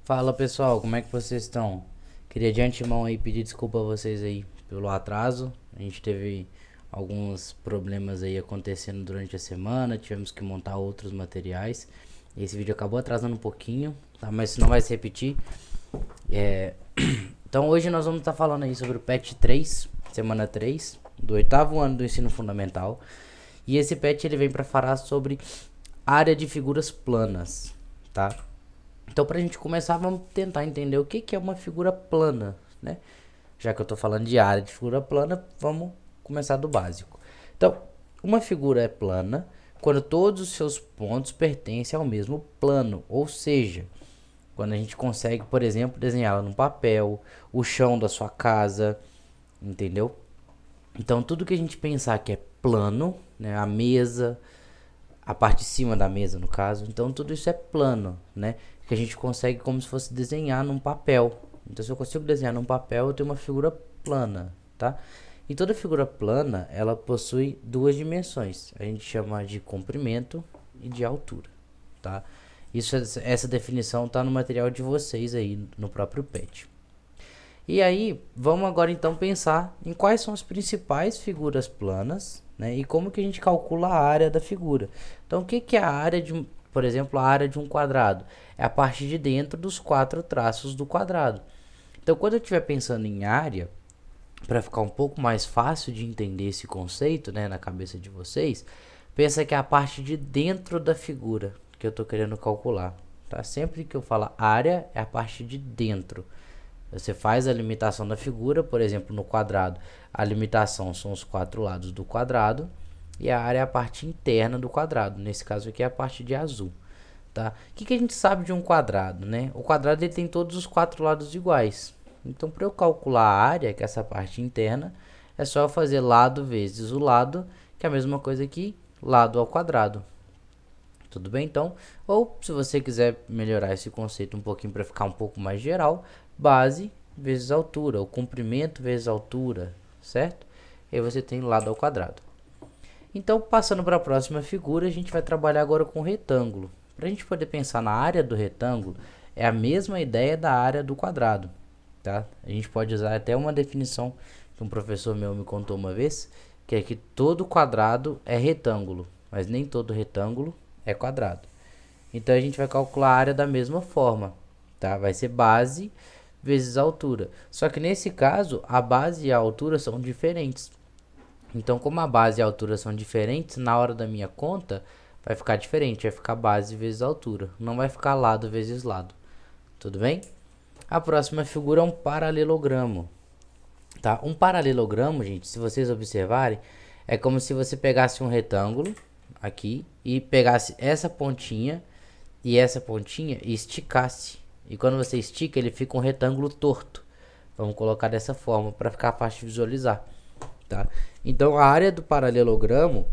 Fala pessoal, como é que vocês estão? Queria de antemão aí pedir desculpa a vocês aí pelo atraso. A gente teve alguns problemas aí acontecendo durante a semana, tivemos que montar outros materiais. E esse vídeo acabou atrasando um pouquinho, tá? Mas não vai se repetir. Então hoje nós vamos estar falando aí sobre o PET 3, semana 3, do oitavo ano do ensino fundamental. E esse PET ele vem para falar sobre área de figuras planas, tá? Então, para a gente começar, vamos tentar entender o que é uma figura plana, né? Já que eu estou falando de área de figura plana, vamos começar do básico. Então, uma figura é plana quando todos os seus pontos pertencem ao mesmo plano, ou seja, quando a gente consegue, por exemplo, desenhá-la no papel, o chão da sua casa, entendeu? Então, tudo que a gente pensar que é plano, né, a mesa, a parte de cima da mesa, no caso. Então, tudo isso é plano, né? Que a gente consegue como se fosse desenhar num papel. Então, se eu consigo desenhar num papel, eu tenho uma figura plana, tá? E toda figura plana, ela possui duas dimensões. A gente chama de comprimento e de altura, tá? Essa definição está no material de vocês aí, no próprio PET. E aí, vamos agora então pensar em quais são as principais figuras planas, né? E como que a gente calcula a área da figura. Então, o que é a área de, por exemplo, a área de um quadrado? É a parte de dentro dos quatro traços do quadrado. Então, quando eu estiver pensando em área, para ficar um pouco mais fácil de entender esse conceito, né, na cabeça de vocês, pensa que é a parte de dentro da figura que eu estou querendo calcular. Tá? Sempre que eu falar área, é a parte de dentro. Você faz a limitação da figura, por exemplo, no quadrado. A limitação são os quatro lados do quadrado e a área é a parte interna do quadrado. Nesse caso aqui é a parte de azul. Tá? O que a gente sabe de um quadrado? Né? O quadrado ele tem todos os quatro lados iguais. Então, para eu calcular a área, que é essa parte interna, é só eu fazer lado vezes o lado, que é a mesma coisa que lado ao quadrado. Tudo bem, então? Ou, se você quiser melhorar esse conceito um pouquinho para ficar um pouco mais geral, base vezes altura, ou comprimento vezes altura, certo? E aí você tem lado ao quadrado. Então, passando para a próxima figura, a gente vai trabalhar agora com retângulo. Para a gente poder pensar na área do retângulo, é a mesma ideia da área do quadrado, tá? A gente pode usar até uma definição que um professor meu me contou uma vez, que é que todo quadrado é retângulo, mas nem todo retângulo é quadrado. Então a gente vai calcular a área da mesma forma, tá? Vai ser base vezes altura. Só que nesse caso, a base e a altura são diferentes. Então, como a base e a altura são diferentes, na hora da minha conta, vai ficar diferente. Vai ficar base vezes altura. Não vai ficar lado vezes lado. Tudo bem? A próxima figura é um paralelogramo. Tá? Um paralelogramo, gente, se vocês observarem, é como se você pegasse um retângulo aqui e pegasse essa pontinha e esticasse. E quando você estica, ele fica um retângulo torto. Vamos colocar dessa forma para ficar fácil de visualizar, tá? Então a área do paralelogramo,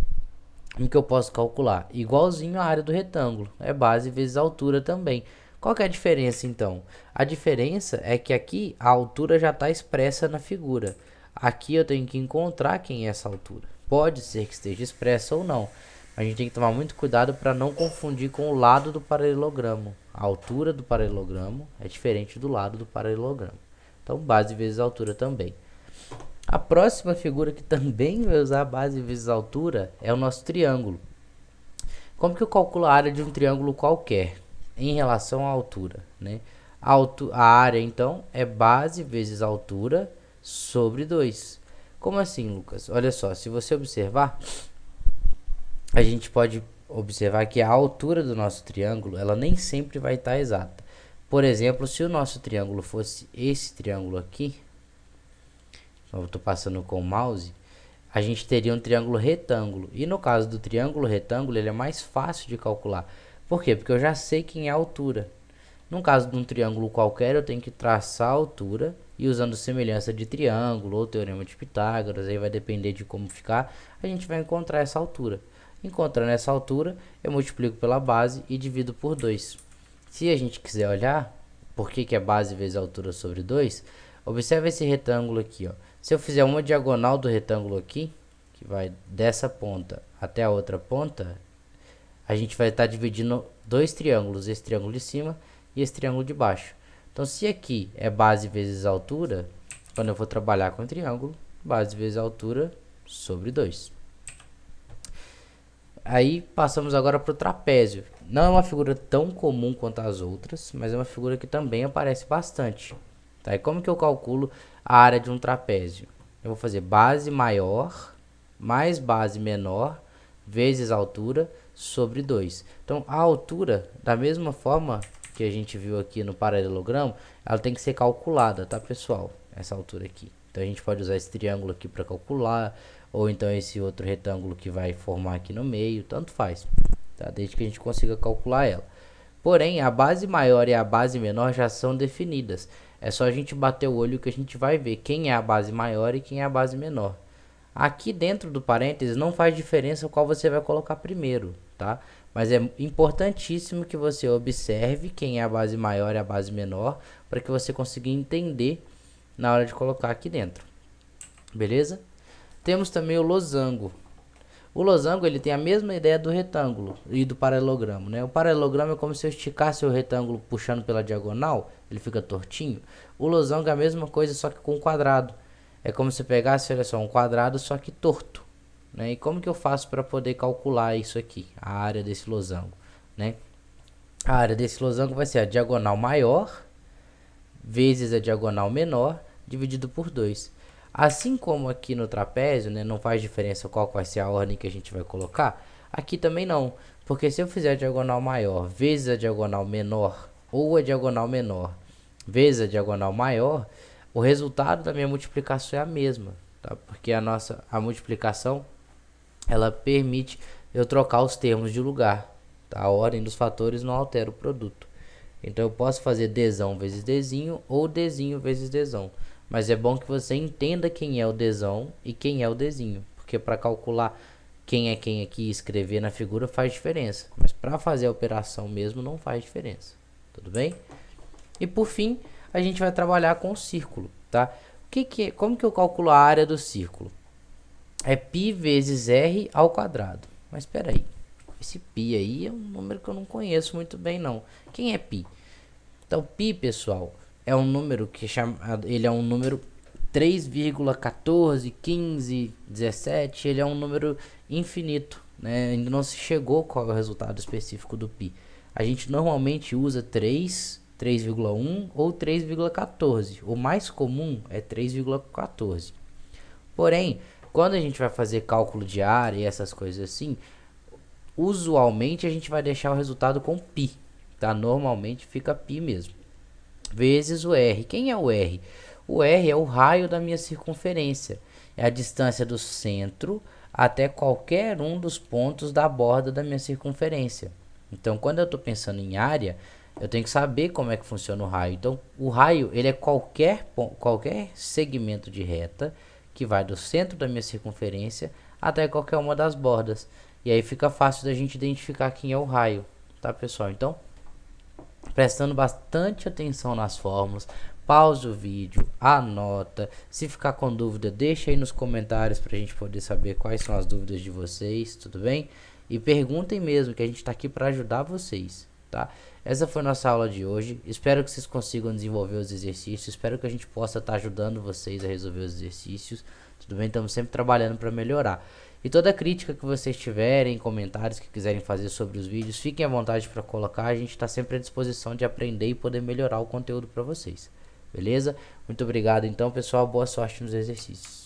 o que eu posso calcular? Igualzinho à área do retângulo, é base vezes altura também. Qual que é a diferença então? A diferença é que aqui a altura já está expressa na figura. Aqui eu tenho que encontrar quem é essa altura. Pode ser que esteja expressa ou não. A gente tem que tomar muito cuidado para não confundir com o lado do paralelogramo. A altura do paralelogramo é diferente do lado do paralelogramo. Então, base vezes altura também. A próxima figura que também vai usar base vezes altura é o nosso triângulo. Como que eu calculo a área de um triângulo qualquer em relação à altura, né? A área, então, é base vezes altura sobre 2. Como assim, Lucas? Olha só, se você observar, a gente pode observar que a altura do nosso triângulo, ela nem sempre vai estar exata. Por exemplo, se o nosso triângulo fosse esse triângulo aqui, eu estou passando com o mouse, a gente teria um triângulo retângulo. E no caso do triângulo retângulo, ele é mais fácil de calcular. Por quê? Porque eu já sei quem é a altura. No caso de um triângulo qualquer, eu tenho que traçar a altura e usando semelhança de triângulo ou teorema de Pitágoras, aí vai depender de como ficar, a gente vai encontrar essa altura. Encontrando essa altura, eu multiplico pela base e divido por 2. Se a gente quiser olhar por que é base vezes altura sobre 2, observe esse retângulo aqui, ó. Se eu fizer uma diagonal do retângulo aqui, que vai dessa ponta até a outra ponta, a gente vai estar dividindo dois triângulos, esse triângulo de cima e esse triângulo de baixo. Então, se aqui é base vezes altura, quando eu for trabalhar com o triângulo, base vezes altura sobre 2. Aí passamos agora para o trapézio. Não é uma figura tão comum quanto as outras, mas é uma figura que também aparece bastante. Tá? E como que eu calculo a área de um trapézio? Eu vou fazer base maior mais base menor vezes altura sobre 2. Então, a altura, da mesma forma que a gente viu aqui no paralelogramo, ela tem que ser calculada, tá, pessoal? Essa altura aqui. Então, a gente pode usar esse triângulo aqui para calcular, ou então esse outro retângulo que vai formar aqui no meio, tanto faz, tá? Desde que a gente consiga calcular ela. Porém, a base maior e a base menor já são definidas. É só a gente bater o olho que a gente vai ver quem é a base maior e quem é a base menor. Aqui dentro do parênteses não faz diferença qual você vai colocar primeiro, tá? Mas é importantíssimo que você observe quem é a base maior e a base menor, para que você consiga entender na hora de colocar aqui dentro. Beleza? Temos também o losango. O losango ele tem a mesma ideia do retângulo e do paralelogramo, né? O paralelogramo é como se eu esticasse o retângulo puxando pela diagonal, ele fica tortinho. O losango é a mesma coisa, só que com quadrado. É como se eu pegasse, olha só, um quadrado só que torto, né? E como que eu faço para poder calcular isso aqui, a área desse losango, né? A área desse losango vai ser a diagonal maior vezes a diagonal menor dividido por 2. Assim como aqui no trapézio, né, não faz diferença qual vai ser a ordem que a gente vai colocar, aqui também não, porque se eu fizer a diagonal maior vezes a diagonal menor, ou a diagonal menor vezes a diagonal maior, o resultado da minha multiplicação é a mesma, tá? Porque a multiplicação, ela permite eu trocar os termos de lugar, tá? A ordem dos fatores não altera o produto. Então eu posso fazer dzão vezes dzinho ou dzinho vezes dzão. Mas é bom que você entenda quem é o dzão e quem é o dzinho, porque para calcular quem é quem aqui e escrever na figura faz diferença, mas para fazer a operação mesmo não faz diferença. Tudo bem? E por fim, a gente vai trabalhar com o círculo, tá? Como que eu calculo a área do círculo? É π vezes r ao quadrado. Mas espera aí, esse π aí é um número que eu não conheço muito bem não. Quem é π? Então, π, pessoal, é um número que ele é um número 3,14, 15, 17, ele é um número infinito, né? Ainda não se chegou qual é o resultado específico do π. A gente normalmente usa 3, 3,1 ou 3,14. O mais comum é 3,14. Porém, quando a gente vai fazer cálculo de área e essas coisas assim, usualmente a gente vai deixar o resultado com π, tá? Normalmente fica π mesmo. Vezes o r. Quem é o r? O r é o raio da minha circunferência. É a distância do centro até qualquer um dos pontos da borda da minha circunferência. Então, quando eu estou pensando em área, eu tenho que saber como é que funciona o raio. Então, o raio ele é qualquer segmento de reta que vai do centro da minha circunferência até qualquer uma das bordas. E aí fica fácil da gente identificar quem é o raio, tá, pessoal? Então, prestando bastante atenção nas fórmulas, pause o vídeo, anota. Se ficar com dúvida, deixa aí nos comentários para a gente poder saber quais são as dúvidas de vocês, tudo bem? E perguntem mesmo, que a gente está aqui para ajudar vocês, tá? Essa foi nossa aula de hoje. Espero que vocês consigam desenvolver os exercícios. Espero que a gente possa estar ajudando vocês a resolver os exercícios. Tudo bem? Estamos sempre trabalhando para melhorar. E toda crítica que vocês tiverem, comentários que quiserem fazer sobre os vídeos, fiquem à vontade para colocar. A gente está sempre à disposição de aprender e poder melhorar o conteúdo para vocês. Beleza? Muito obrigado então, pessoal. Boa sorte nos exercícios.